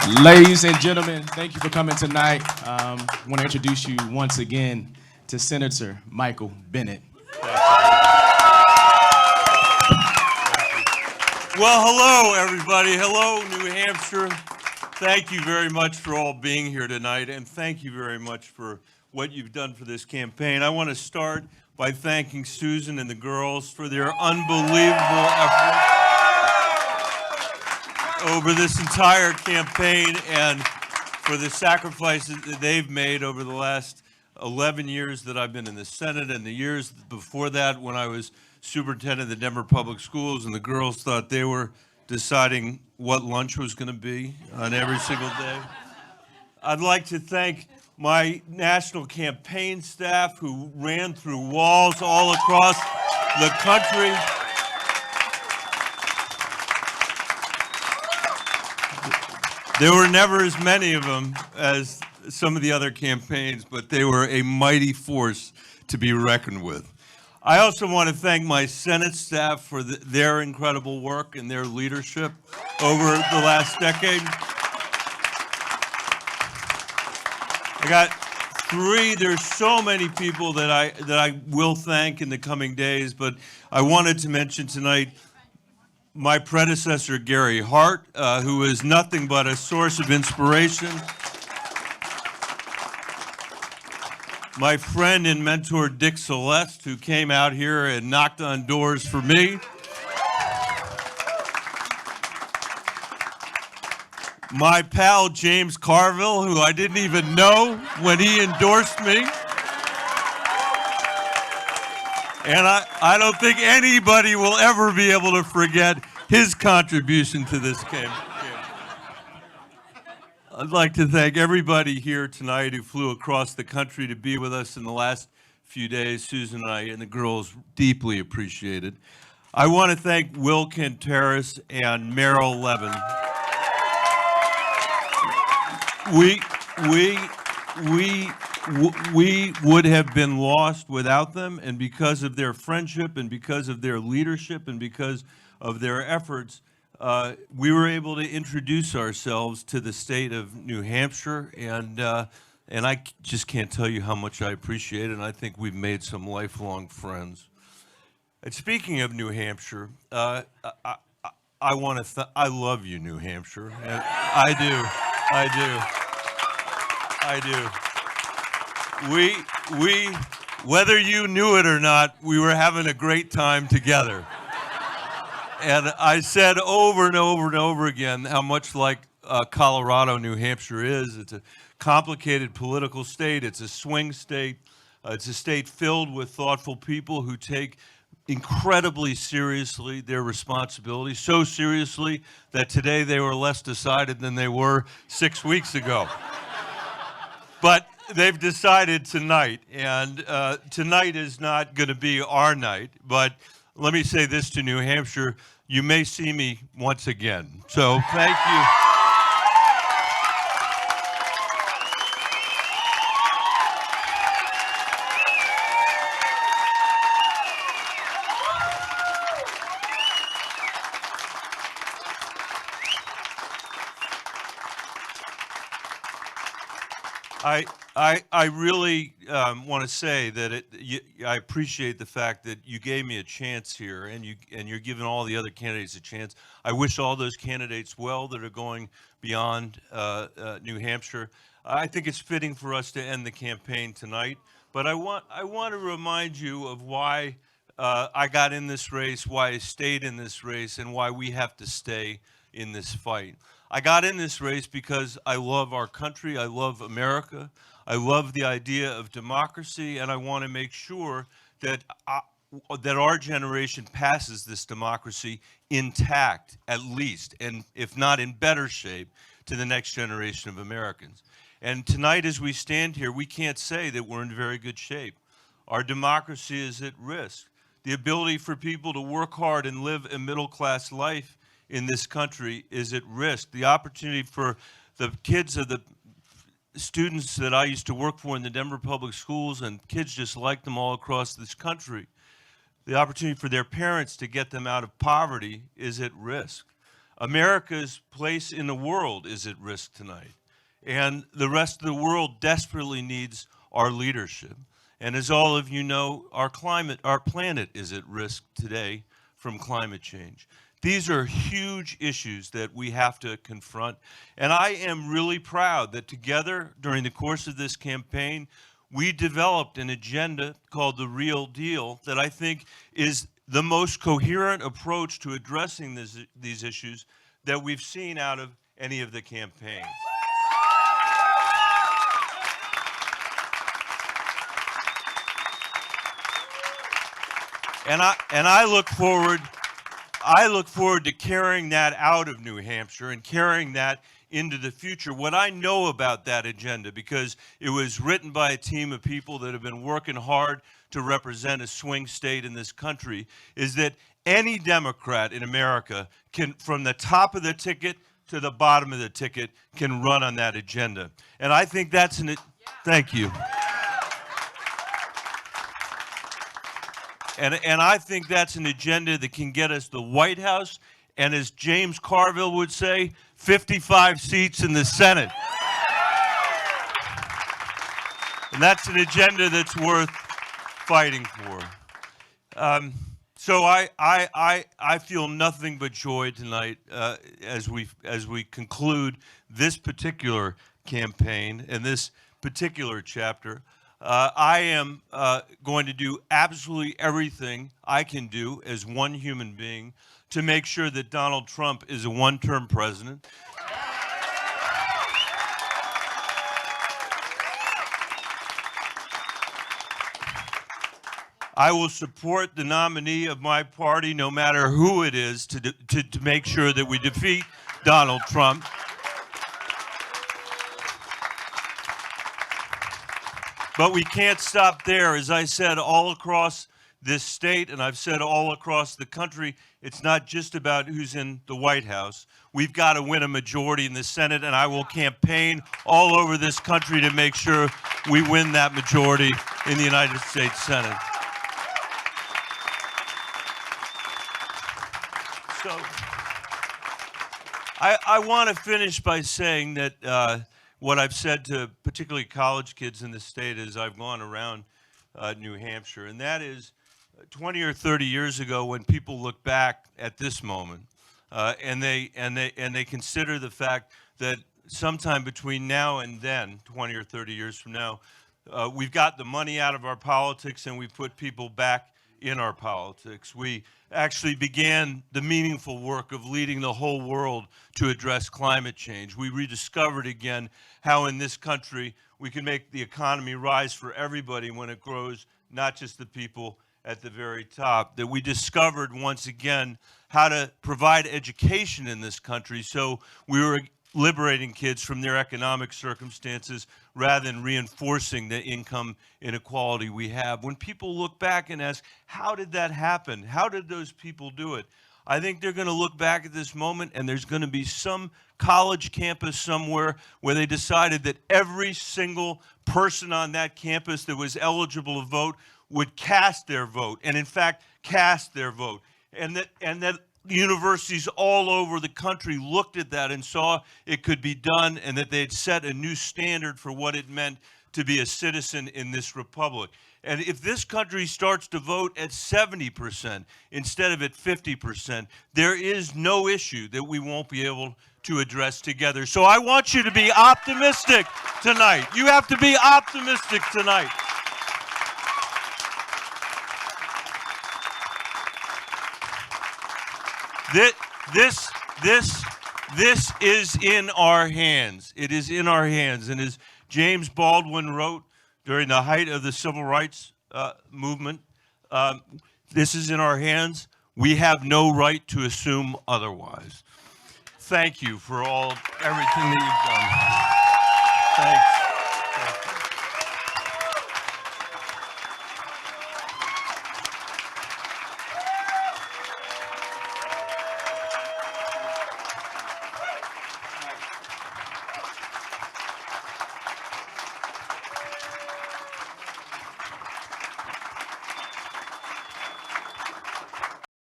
Ladies and gentlemen, thank you for coming tonight. I want to introduce you once again to Senator Michael Bennet. Well, hello, everybody. Hello, New Hampshire. Thank you very much for all being here tonight, and thank you very much for what you've done for this campaign. I want to start by thanking Susan and the girls for their unbelievable effort over this entire campaign and for the sacrifices that they've made over the last 11 years that I've been in the Senate and the years before that when I was superintendent of the Denver Public Schools and the girls thought they were deciding what lunch was going to be on every single day. I'd like to thank my national campaign staff who ran through walls all across the country. There were never as many of them as some of the other campaigns, but they were a mighty force to be reckoned with. I also want to thank my Senate staff for their incredible work and their leadership over the last decade. I got three. There's so many people that I will thank in the coming days, but I wanted to mention tonight my predecessor, Gary Hart, who is nothing but a source of inspiration. My friend and mentor, Dick Celeste, who came out here and knocked on doors for me. My pal, James Carville, who I didn't even know when he endorsed me. And I don't think anybody will ever be able to forget his contribution to this campaign. I'd like to thank everybody here tonight who flew across the country to be with us in the last few days. Susan and I and the girls deeply appreciate it. I want to thank Will Cantaris and Merrill Levin. We would have been lost without them, and because of their friendship and because of their leadership and because of their efforts, we were able to introduce ourselves to the state of New Hampshire, and I just can't tell you how much I appreciate it, and I think we've made some lifelong friends. And speaking of New Hampshire, I love you, New Hampshire. And I do. We, whether you knew it or not, we were having a great time together. And I said over and over and over again how much like Colorado, New Hampshire is. It's a complicated political state. It's a swing state. It's a state filled with thoughtful people who take incredibly seriously their responsibility, so seriously that today they were less decided than they were 6 weeks ago. But they've decided tonight, and tonight is not going to be our night, but let me say this to New Hampshire, you may see me once again. So thank you. I really want to say that I appreciate the fact that you gave me a chance here, and you're giving all the other candidates a chance. I wish all those candidates well that are going beyond New Hampshire. I think it's fitting for us to end the campaign tonight, but I want to remind you of why I got in this race, why I stayed in this race, and why we have to stay in this fight. I got in this race because I love our country, I love America, I love the idea of democracy, and I want to make sure that that our generation passes this democracy intact, at least, and if not in better shape, to the next generation of Americans. And tonight, as we stand here, we can't say that we're in very good shape. Our democracy is at risk. The ability for people to work hard and live a middle-class life in this country is at risk. The opportunity for the kids of the students that I used to work for in the Denver Public Schools and kids just like them all across this country, the opportunity for their parents to get them out of poverty is at risk. America's place in the world is at risk tonight. And the rest of the world desperately needs our leadership. And as all of you know, our planet is at risk today from climate change. These are huge issues that we have to confront. And I am really proud that together during the course of this campaign, we developed an agenda called The Real Deal that I think is the most coherent approach to addressing these issues that we've seen out of any of the campaigns. And I look forward to carrying that out of New Hampshire and carrying that into the future. What I know about that agenda, because it was written by a team of people that have been working hard to represent a swing state in this country, is that any Democrat in America can, from the top of the ticket to the bottom of the ticket, can run on that agenda. And I think that's thank you. And I think that's an agenda that can get us the White House, and as James Carville would say, 55 seats in the Senate. And that's an agenda that's worth fighting for. So I feel nothing but joy tonight as we conclude this particular campaign and this particular chapter. I am going to do absolutely everything I can do as one human being to make sure that Donald Trump is a one-term president. I will support the nominee of my party, no matter who it is, to make sure that we defeat Donald Trump. But we can't stop there. As I said, all across this state, and I've said all across the country, it's not just about who's in the White House. We've got to win a majority in the Senate, and I will campaign all over this country to make sure we win that majority in the United States Senate. So I want to finish by saying that what I've said to particularly college kids in the state as I've gone around New Hampshire, and that is 20 or 30 years ago when people look back at this moment and they consider the fact that sometime between now and then, 20 or 30 years from now, we've got the money out of our politics and we put people back in our politics. We actually began the meaningful work of leading the whole world to address climate change. We rediscovered again how in this country we can make the economy rise for everybody when it grows, not just the people at the very top. That we discovered once again how to provide education in this country, so we were liberating kids from their economic circumstances rather than reinforcing the income inequality we have. When people look back and ask, how did that happen? How did those people do it? I think they're going to look back at this moment and there's going to be some college campus somewhere where they decided that every single person on that campus that was eligible to vote would cast their vote, and in fact, cast their vote. And that universities all over the country looked at that and saw it could be done, and that they had set a new standard for what it meant to be a citizen in this republic. And if this country starts to vote at 70% instead of at 50%, there is no issue that we won't be able to address together. So I want you to be optimistic tonight. You have to be optimistic tonight. This is in our hands. It is in our hands. And as James Baldwin wrote during the height of the civil rights movement, this is in our hands. We have no right to assume otherwise. Thank you for everything that you've done. Thanks.